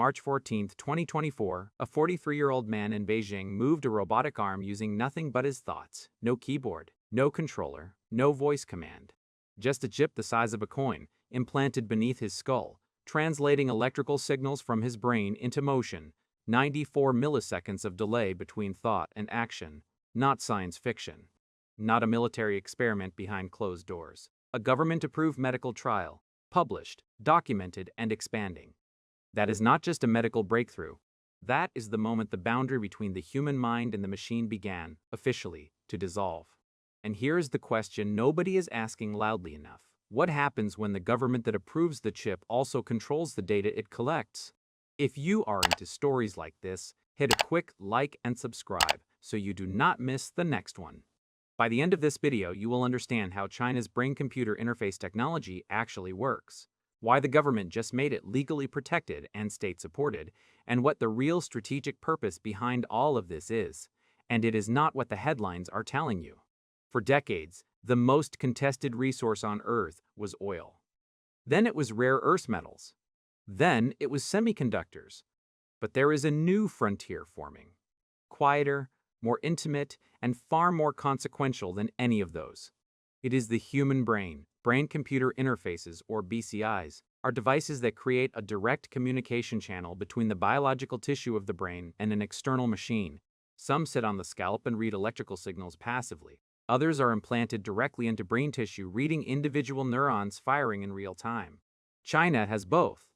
March 14, 2024, a 43-year-old man in Beijing moved a robotic arm using nothing but his thoughts. No keyboard, no controller, no voice command. Just a chip the size of a coin, implanted beneath his skull, translating electrical signals from his brain into motion. 94 milliseconds of delay between thought and action. Not science fiction. Not a military experiment behind closed doors. A government-approved medical trial. Published, documented, and expanding. That is not just a medical breakthrough. That is the moment the boundary between the human mind and the machine began, officially, to dissolve. And here is the question nobody is asking loudly enough. What happens when the government that approves the chip also controls the data it collects? If you are into stories like this, hit a quick like and subscribe so you do not miss the next one. By the end of this video, you will understand how China's brain-computer interface technology actually works, why the government just made it legally protected and state-supported, and what the real strategic purpose behind all of this is. And it is not what the headlines are telling you. For decades, the most contested resource on Earth was oil. Then it was rare earth metals. Then it was semiconductors. But there is a new frontier forming. Quieter, more intimate, and far more consequential than any of those. It is the human brain. Brain-computer interfaces, or BCIs, are devices that create a direct communication channel between the biological tissue of the brain and an external machine. Some sit on the scalp and read electrical signals passively. Others are implanted directly into brain tissue, reading individual neurons firing in real time. China has both.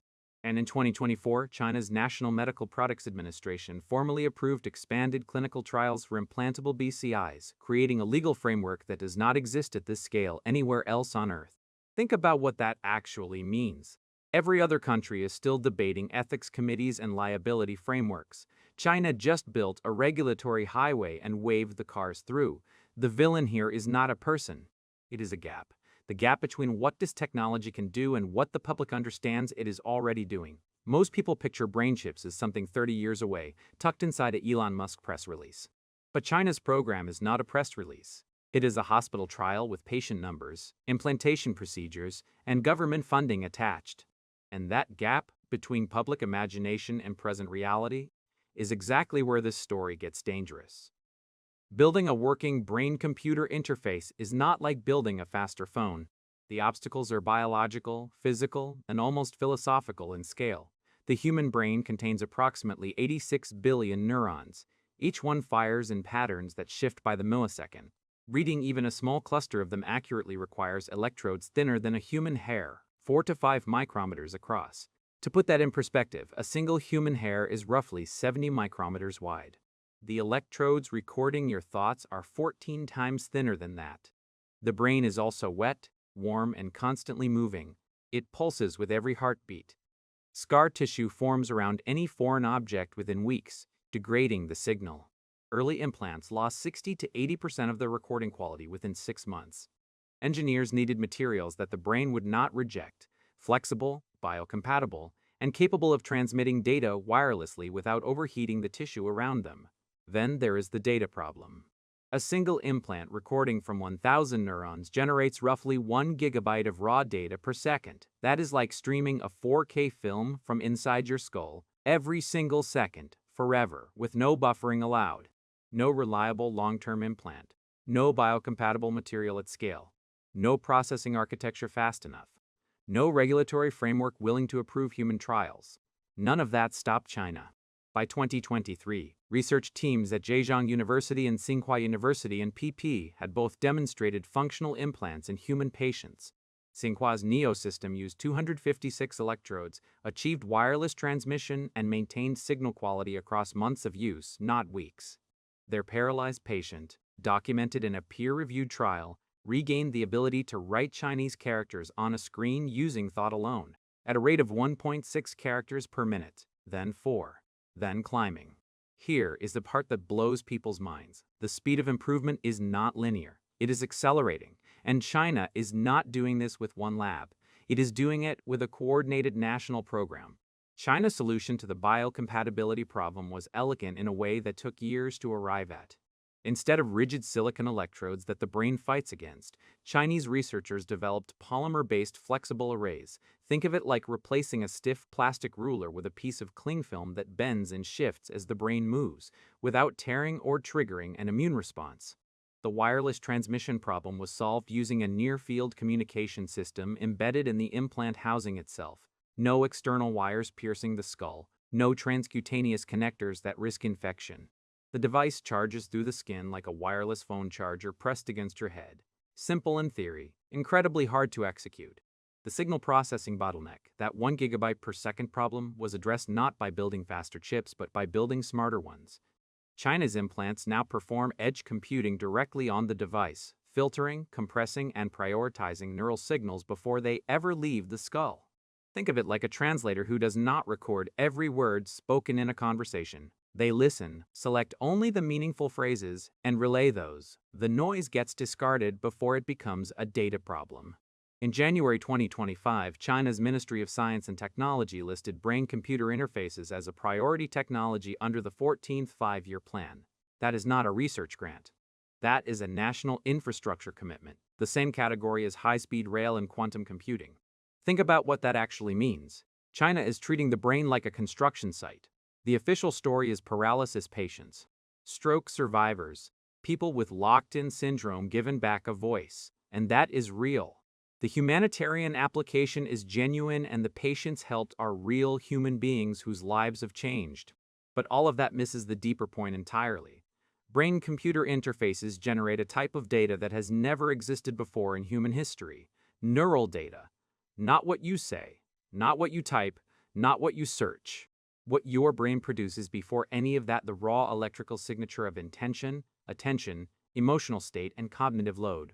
And in 2024, China's National Medical Products Administration formally approved expanded clinical trials for implantable BCIs, creating a legal framework that does not exist at this scale anywhere else on Earth. Think about what that actually means. Every other country is still debating ethics committees and liability frameworks. China just built a regulatory highway and waved the cars through. The villain here is not a person. It is a gap. The gap between what this technology can do and what the public understands it is already doing. Most people picture brain chips as something 30 years away, tucked inside a Elon Musk press release. But China's program is not a press release. It is a hospital trial with patient numbers, implantation procedures, and government funding attached. And that gap between public imagination and present reality is exactly where this story gets dangerous. Building a working brain-computer interface is not like building a faster phone. The obstacles are biological, physical, and almost philosophical in scale. The human brain contains approximately 86 billion neurons. Each one fires in patterns that shift by the millisecond. Reading even a small cluster of them accurately requires electrodes thinner than a human hair, 4 to 5 micrometers across. To put that in perspective, a single human hair is roughly 70 micrometers wide. The electrodes recording your thoughts are 14 times thinner than that. The brain is also wet, warm, and constantly moving. It pulses with every heartbeat. Scar tissue forms around any foreign object within weeks, degrading the signal. Early implants lost 60 to 80% of their recording quality within 6 months. Engineers needed materials that the brain would not reject, flexible, biocompatible, and capable of transmitting data wirelessly without overheating the tissue around them. Then there is the data problem. A single implant recording from 1,000 neurons generates roughly 1 gigabyte of raw data per second. That is like streaming a 4K film from inside your skull every single second, forever, with no buffering allowed. No reliable long-term implant. No biocompatible material at scale. No processing architecture fast enough. No regulatory framework willing to approve human trials. None of that stopped China. By 2023, research teams at Zhejiang University and Tsinghua University and PP had both demonstrated functional implants in human patients. Tsinghua's NEO system used 256 electrodes, achieved wireless transmission, and maintained signal quality across months of use, not weeks. Their paralyzed patient, documented in a peer-reviewed trial, regained the ability to write Chinese characters on a screen using thought alone, at a rate of 1.6 characters per minute, then 4. Then climbing. Here is the part that blows people's minds. The speed of improvement is not linear. It is accelerating. And China is not doing this with one lab. It is doing it with a coordinated national program. China's solution to the biocompatibility problem was elegant in a way that took years to arrive at. Instead of rigid silicon electrodes that the brain fights against, Chinese researchers developed polymer-based flexible arrays. Think of it like replacing a stiff plastic ruler with a piece of cling film that bends and shifts as the brain moves, without tearing or triggering an immune response. The wireless transmission problem was solved using a near-field communication system embedded in the implant housing itself. No external wires piercing the skull, no transcutaneous connectors that risk infection. The device charges through the skin like a wireless phone charger pressed against your head. Simple in theory, incredibly hard to execute. The signal processing bottleneck, that 1 gigabyte per second problem, was addressed not by building faster chips but by building smarter ones. China's implants now perform edge computing directly on the device, filtering, compressing, and prioritizing neural signals before they ever leave the skull. Think of it like a translator who does not record every word spoken in a conversation. They listen, select only the meaningful phrases, and relay those. The noise gets discarded before it becomes a data problem. In January 2025, China's Ministry of Science and Technology listed brain-computer interfaces as a priority technology under the 14th Five-Year Plan. That is not a research grant. That is a national infrastructure commitment, the same category as high-speed rail and quantum computing. Think about what that actually means. China is treating the brain like a construction site. The official story is paralysis patients, stroke survivors, people with locked-in syndrome given back a voice. And that is real. The humanitarian application is genuine and the patients helped are real human beings whose lives have changed. But all of that misses the deeper point entirely. Brain-computer interfaces generate a type of data that has never existed before in human history. Neural data. Not what you say, not what you type, not what you search. What your brain produces before any of that, the raw electrical signature of intention, attention, emotional state, and cognitive load.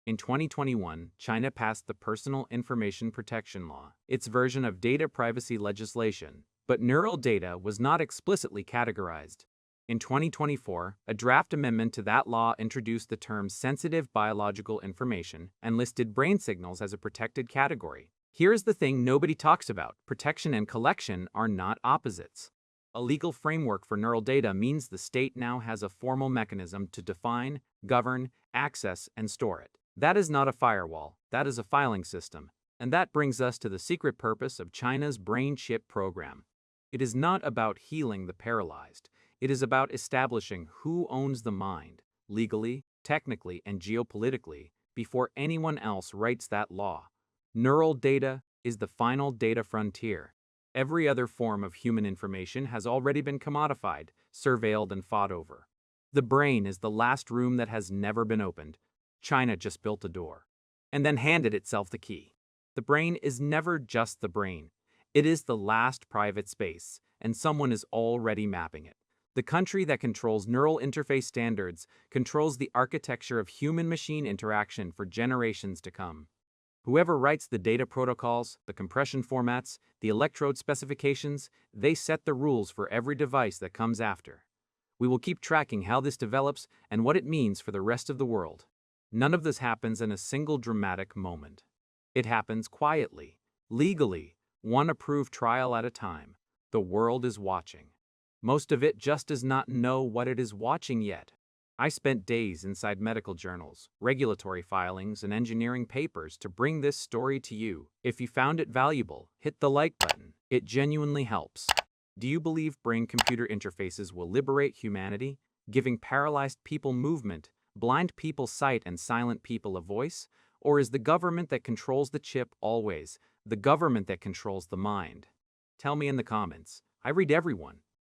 In 2021, China passed the Personal Information Protection Law, its version of data privacy legislation, but neural data was not explicitly categorized. In 2024, a draft amendment to that law introduced the term sensitive biological information and listed brain signals as a protected category. Here's the thing nobody talks about: protection and collection are not opposites. A legal framework for neural data means the state now has a formal mechanism to define, govern, access, and store it. That is not a firewall, that is a filing system. And that brings us to the secret purpose of China's brain chip program. It is not about healing the paralyzed. It is about establishing who owns the mind, legally, technically, and geopolitically, before anyone else writes that law. Neural data is the final data frontier. Every other form of human information has already been commodified, surveilled, and fought over. The brain is the last room that has never been opened. China just built a door, and then handed itself the key. The brain is never just the brain. It is the last private space, and someone is already mapping it. The country that controls neural interface standards controls the architecture of human-machine interaction for generations to come. Whoever writes the data protocols, the compression formats, the electrode specifications, they set the rules for every device that comes after. We will keep tracking how this develops and what it means for the rest of the world. None of this happens in a single dramatic moment. It happens quietly, legally, one approved trial at a time. The world is watching. Most of it just does not know what it is watching yet. I spent days inside medical journals, regulatory filings, and engineering papers to bring this story to you. If you found it valuable, hit the like button. It genuinely helps. Do you believe brain-computer interfaces will liberate humanity, giving paralyzed people movement, blind people sight, and silent people a voice? Or is the government that controls the chip always the government that controls the mind? Tell me in the comments. I read everyone.